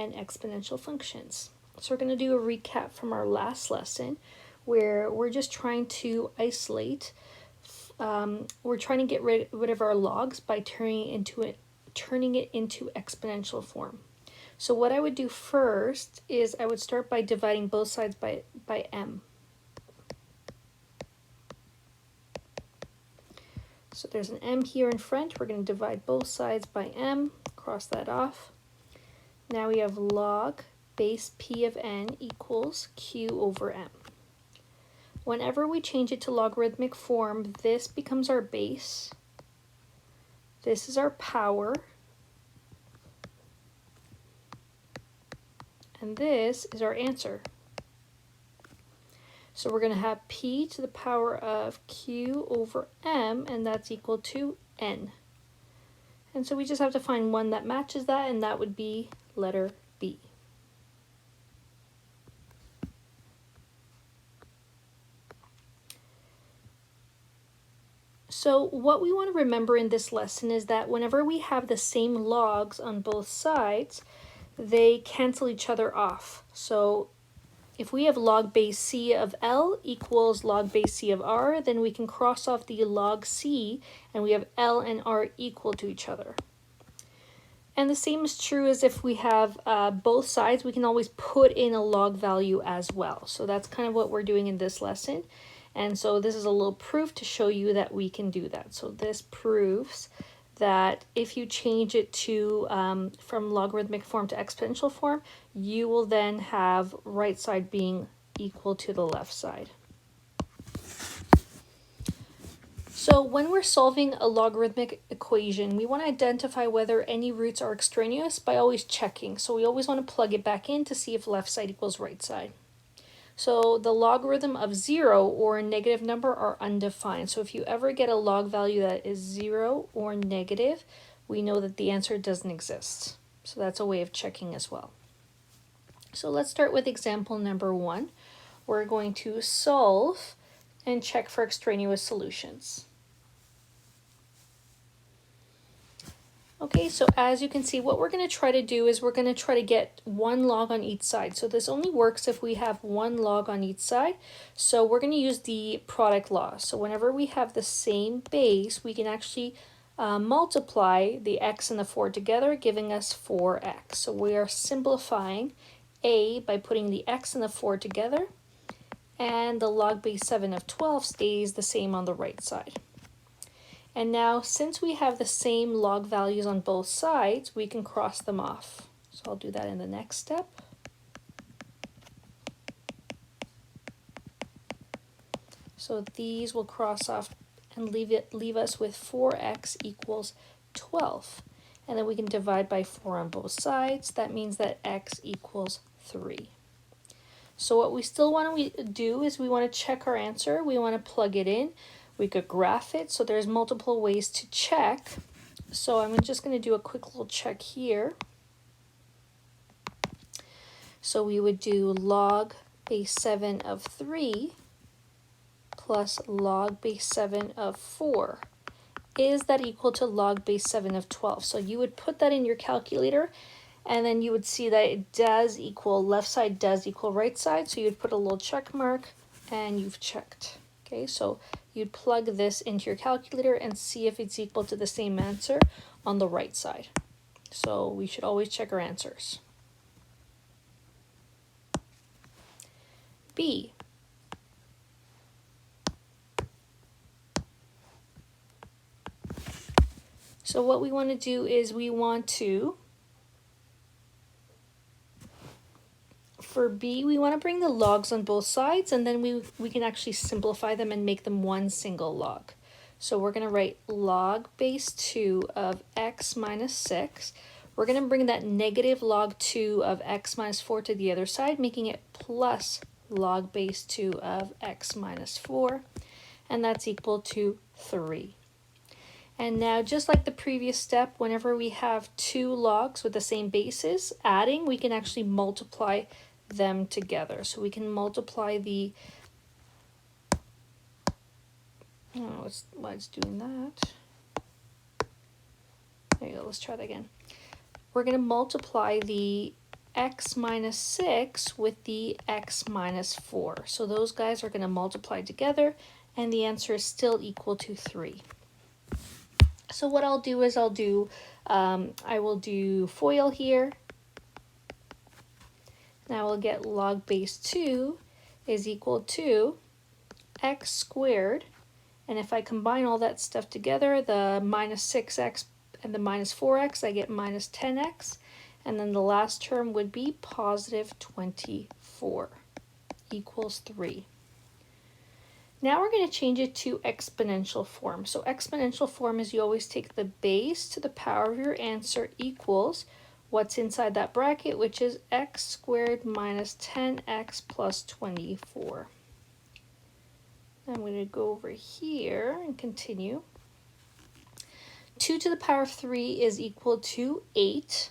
and exponential functions. So we're going to do a recap from our last lesson where we're just trying to isolate, we're trying to get rid of our logs by turning it into exponential form. So what I would do first is I would start by dividing both sides by m. So there's an m here in front. We're going to divide both sides by m, cross that off. Now we have log base p of n equals q over m. Whenever we change it to logarithmic form, this becomes our base. This is our power. And this is our answer. So we're going to have p to the power of q over m, and that's equal to n. And so we just have to find one that matches that, and that would be letter B. So what we want to remember in this lesson is that whenever we have the same logs on both sides, they cancel each other off. So if we have log base c of L equals log base c of R, then we can cross off the log c and we have L and R equal to each other. And the same is true as if we have both sides, we can always put in a log value as well. So that's kind of what we're doing in this lesson. And so this is a little proof to show you that we can do that. So this proves that if you change it to from logarithmic form to exponential form, you will then have right side being equal to the left side. So when we're solving a logarithmic equation, we want to identify whether any roots are extraneous by always checking. So we always want to plug it back in to see if left side equals right side. So the logarithm of 0 or a negative number are undefined. So if you ever get a log value that is 0 or negative, we know that the answer doesn't exist. So that's a way of checking as well. So let's start with example number 1. We're going to solve and check for extraneous solutions. Okay, so as you can see, what we're going to try to do is we're going to try to get one log on each side. So this only works if we have one log on each side. So we're going to use the product law. So whenever we have the same base, we can actually multiply the x and the 4 together, giving us 4x. So we are simplifying a by putting the x and the 4 together, and the log base 7 of 12 stays the same on the right side. And now, since we have the same log values on both sides, we can cross them off. So I'll do that in the next step. So these will cross off and leave us with 4x equals 12. And then we can divide by 4 on both sides. That means that x equals 3. So what we still want to do is we want to check our answer. We want to plug it in. We could graph it, so there's multiple ways to check. So I'm just going to do a quick little check here. So we would do log base 7 of 3 plus log base 7 of 4. Is that equal to log base 7 of 12? So you would put that in your calculator, and then you would see that it does equal, left side does equal right side. So you'd put a little check mark, and you've checked. Okay, so you'd plug this into your calculator and see if it's equal to the same answer on the right side. So we should always check our answers. B. So what we want to do is we want to, for B, we want to bring the logs on both sides, and then we can actually simplify them and make them one single log. So we're going to write log base 2 of x minus 6. We're going to bring that negative log 2 of x minus 4 to the other side, making it plus log base 2 of x minus 4, and that's equal to 3. And now, just like the previous step, whenever we have two logs with the same bases, adding, we can actually multiply them together. So we can multiply the, I don't know why it's doing that. There you go, let's try that again. We're going to multiply the x minus 6 with the x minus 4. So those guys are going to multiply together, and the answer is still equal to 3. So what I'll do is I will do FOIL here, and I will get log base 2 is equal to x squared, and if I combine all that stuff together, the minus 6x and the minus 4x, I get minus 10x, and then the last term would be positive 24 equals 3. Now we're going to change it to exponential form. So exponential form is you always take the base to the power of your answer equals what's inside that bracket, which is x squared minus 10x plus 24. I'm going to go over here and continue. 2 to the power of 3 is equal to 8.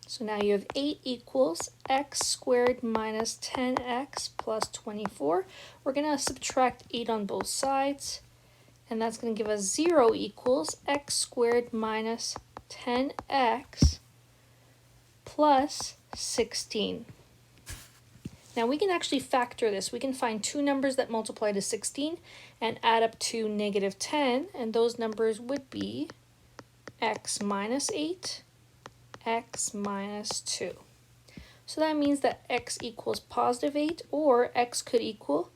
So now you have 8 equals x squared minus 10x plus 24. We're going to subtract 8 on both sides, and that's going to give us 0 equals x squared minus 10x plus 16. Now we can actually factor this. We can find two numbers that multiply to 16 and add up to negative 10, and those numbers would be x minus 8, x minus 2. So that means that x equals positive 8, or x could equal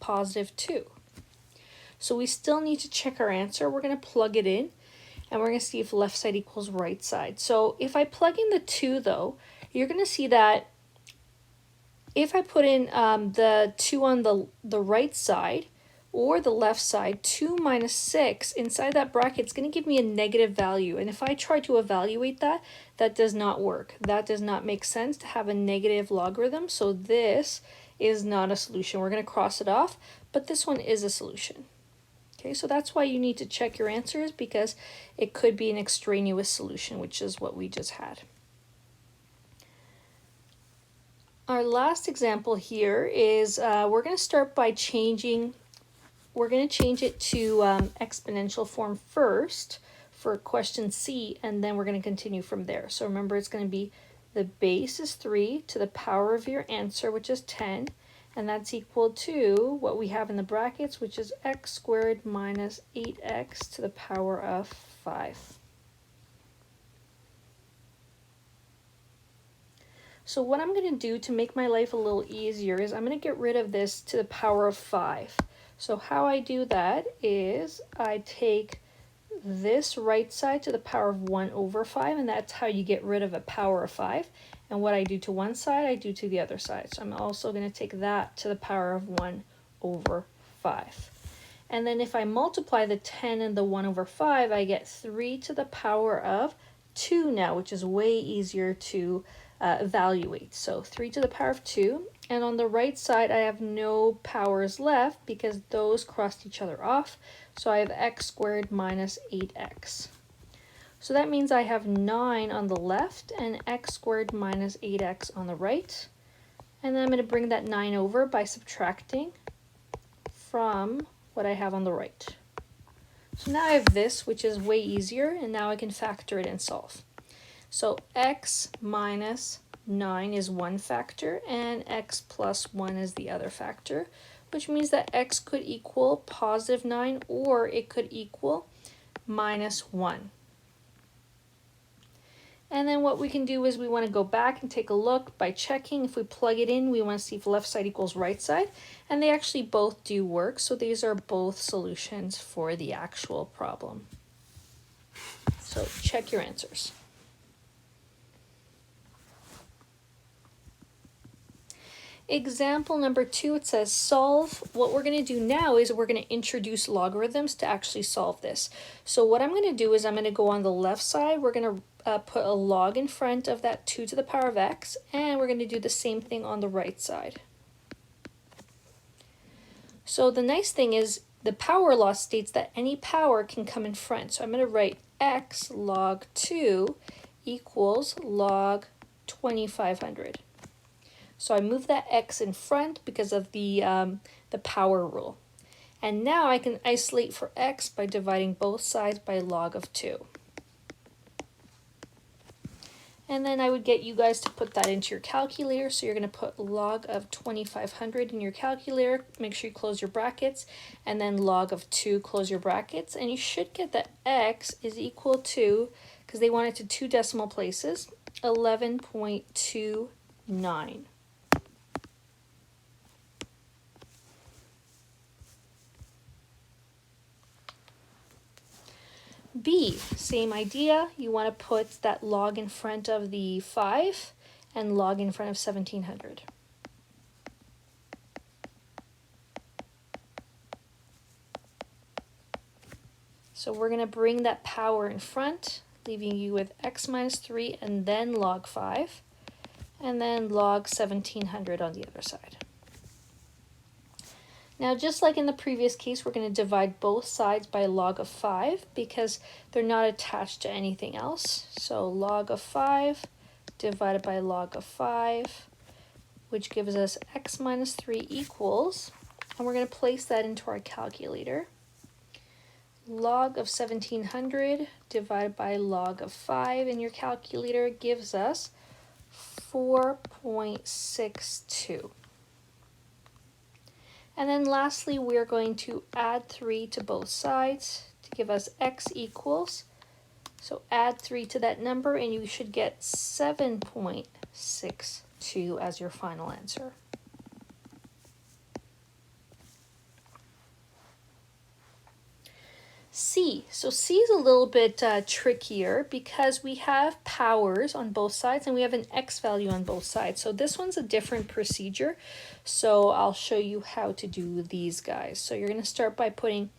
positive 2. So we still need to check our answer. We're going to plug it in, and we're going to see if left side equals right side. So if I plug in the 2, though, you're going to see that if I put in the 2 on the right side or the left side, 2 minus 6, inside that bracket, it's going to give me a negative value. And if I try to evaluate that, that does not work. That does not make sense to have a negative logarithm. So this is not a solution. We're going to cross it off, but this one is a solution. Okay, so that's why you need to check your answers, because it could be an extraneous solution, which is what we just had. Our last example here is we're going to start by changing, we're going to change it to exponential form first for question C, and then we're going to continue from there. So remember, it's going to be the base is 3 to the power of your answer, which is 10, and that's equal to what we have in the brackets, which is x squared minus 8x to the power of 5. So what I'm going to do to make my life a little easier is I'm going to get rid of this to the power of 5. So how I do that is I take this right side to the power of 1 over 5, and that's how you get rid of a power of 5. And what I do to one side, I do to the other side. So I'm also going to take that to the power of 1 over 5. And then if I multiply the 10 and the 1 over 5, I get 3 to the power of 2 now, which is way easier to evaluate. So 3 to the power of 2, and on the right side I have no powers left because those crossed each other off, so I have x squared minus 8x. So that means I have 9 on the left and x squared minus 8x on the right, and then I'm going to bring that 9 over by subtracting from what I have on the right. So now I have this, which is way easier, and now I can factor it and solve. So x minus 9 is one factor, and x plus 1 is the other factor, which means that x could equal positive 9, or it could equal minus 1. And then what we can do is we want to go back and take a look by checking. If we plug it in, we want to see if left side equals right side, and they actually both do work, so these are both solutions for the actual problem. So check your answers. Example number 2, it says solve. What we're going to do now is we're going to introduce logarithms to actually solve this. So what I'm going to do is I'm going to go on the left side. We're going to put a log in front of that 2 to the power of x, and we're going to do the same thing on the right side. So the nice thing is the power law states that any power can come in front. So I'm going to write x log 2 equals log 2500. So I move that x in front because of the power rule. And now I can isolate for x by dividing both sides by log of 2. And then I would get you guys to put that into your calculator. So you're going to put log of 2500 in your calculator. Make sure you close your brackets. And then log of 2, close your brackets. And you should get that x is equal to, because they want it to 2 decimal places, 11.29. B, same idea. You want to put that log in front of the 5 and log in front of 1700. So we're going to bring that power in front, leaving you with x minus 3 and then log 5, and then log 1700 on the other side. Now, just like in the previous case, we're going to divide both sides by log of 5 because they're not attached to anything else. So log of 5 divided by log of 5, which gives us x minus 3 equals, and we're going to place that into our calculator. Log of 1700 divided by log of 5 in your calculator gives us 4.62. And then lastly, we're going to add 3 to both sides to give us x equals. So add 3 to that number and you should get 7.62 as your final answer. C. So C is a little bit trickier because we have powers on both sides and we have an x value on both sides. So this one's a different procedure. So I'll show you how to do these guys. So you're going to start by putting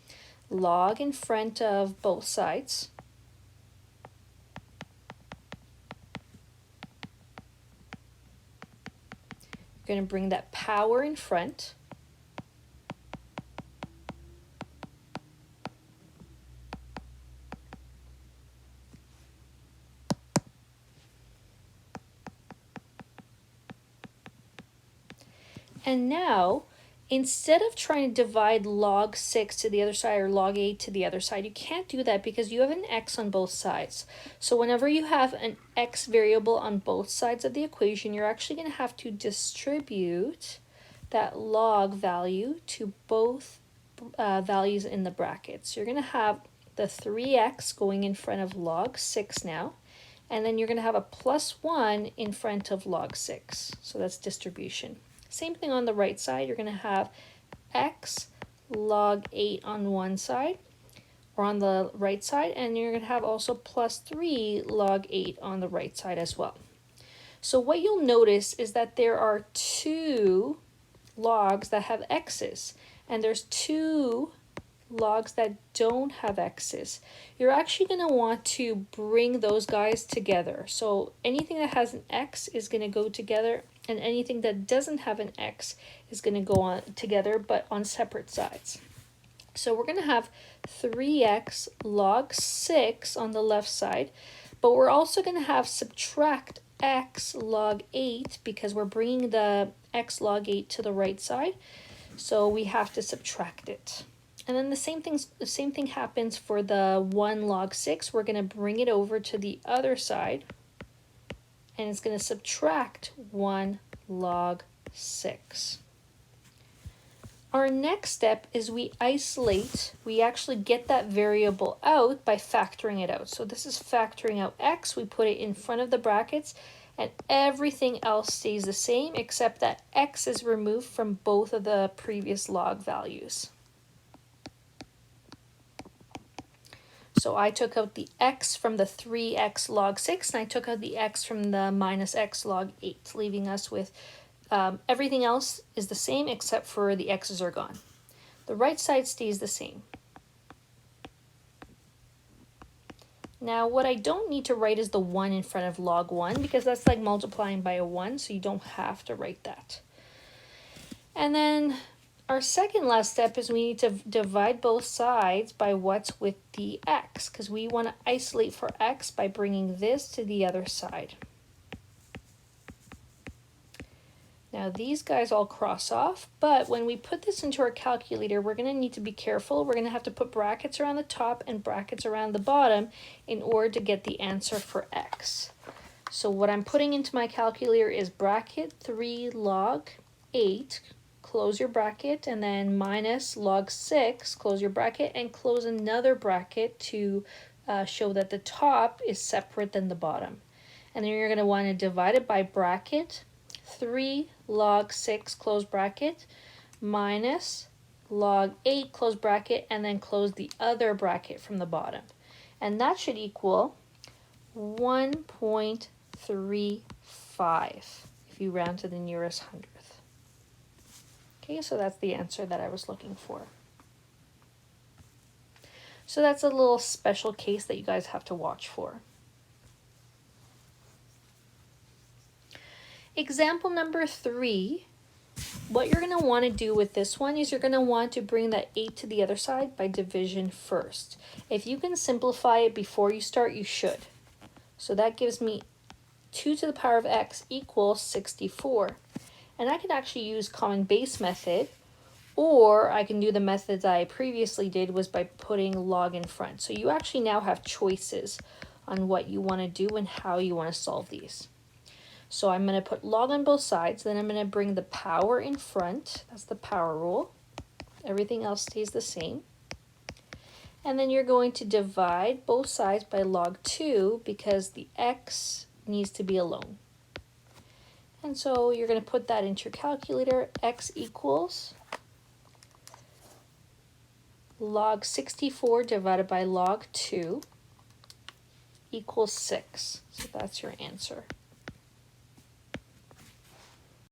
log in front of both sides. You're going to bring that power in front. And now, instead of trying to divide log 6 to the other side or log 8 to the other side, you can't do that because you have an x on both sides. So whenever you have an x variable on both sides of the equation, you're actually going to have to distribute that log value to both values in the brackets. You're going to have the 3x going in front of log 6 now, and then you're going to have a plus 1 in front of log 6. So that's distribution. Same thing on the right side. You're going to have x log 8 on one side, or on the right side, and you're going to have also plus 3 log 8 on the right side as well. So what you'll notice is that there are 2 logs that have x's, and there's 2 logs that don't have x's. You're actually going to want to bring those guys together. So anything that has an x is going to go together, and anything that doesn't have an x is going to go on together, but on separate sides. So we're going to have 3x log 6 on the left side, but we're also going to have subtract x log 8 because we're bringing the x log 8 to the right side, so we have to subtract it. And then the same thing happens for the 1 log 6. We're going to bring it over to the other side, and it's going to subtract 1 log 6. Our next step is we actually get that variable out by factoring it out. So this is factoring out x, we put it in front of the brackets, and everything else stays the same except that x is removed from both of the previous log values. So I took out the x from the 3x log 6, and I took out the x from the minus x log 8, leaving us with everything else is the same except for the x's are gone. The right side stays the same. Now what I don't need to write is the 1 in front of log 1 because that's like multiplying by a 1, so you don't have to write that. And then our second last step is we need to divide both sides by what's with the x, because we want to isolate for x by bringing this to the other side. Now these guys all cross off, but when we put this into our calculator, we're going to need to be careful. We're going to have to put brackets around the top and brackets around the bottom in order to get the answer for x. So what I'm putting into my calculator is bracket 3 log 8, close your bracket, and then minus log 6, close your bracket, and close another bracket to show that the top is separate than the bottom. And then you're going to want to divide it by bracket 3 log 6, close bracket, minus log 8, close bracket, and then close the other bracket from the bottom. And that should equal 1.35 if you round to the nearest hundredth. Okay, so that's the answer that I was looking for. So that's a little special case that you guys have to watch for. Example number 3, what you're going to want to do with this one is you're going to want to bring that 8 to the other side by division first. If you can simplify it before you start, you should. So that gives me 2 to the power of x equals 64. And I can actually use common base method, or I can do the method that I previously did was by putting log in front. So you actually now have choices on what you want to do and how you want to solve these. So I'm going to put log on both sides, then I'm going to bring the power in front. That's the power rule. Everything else stays the same. And then you're going to divide both sides by log 2 because the x needs to be alone. And so you're going to put that into your calculator. X equals log 64 divided by log 2 equals 6. So that's your answer.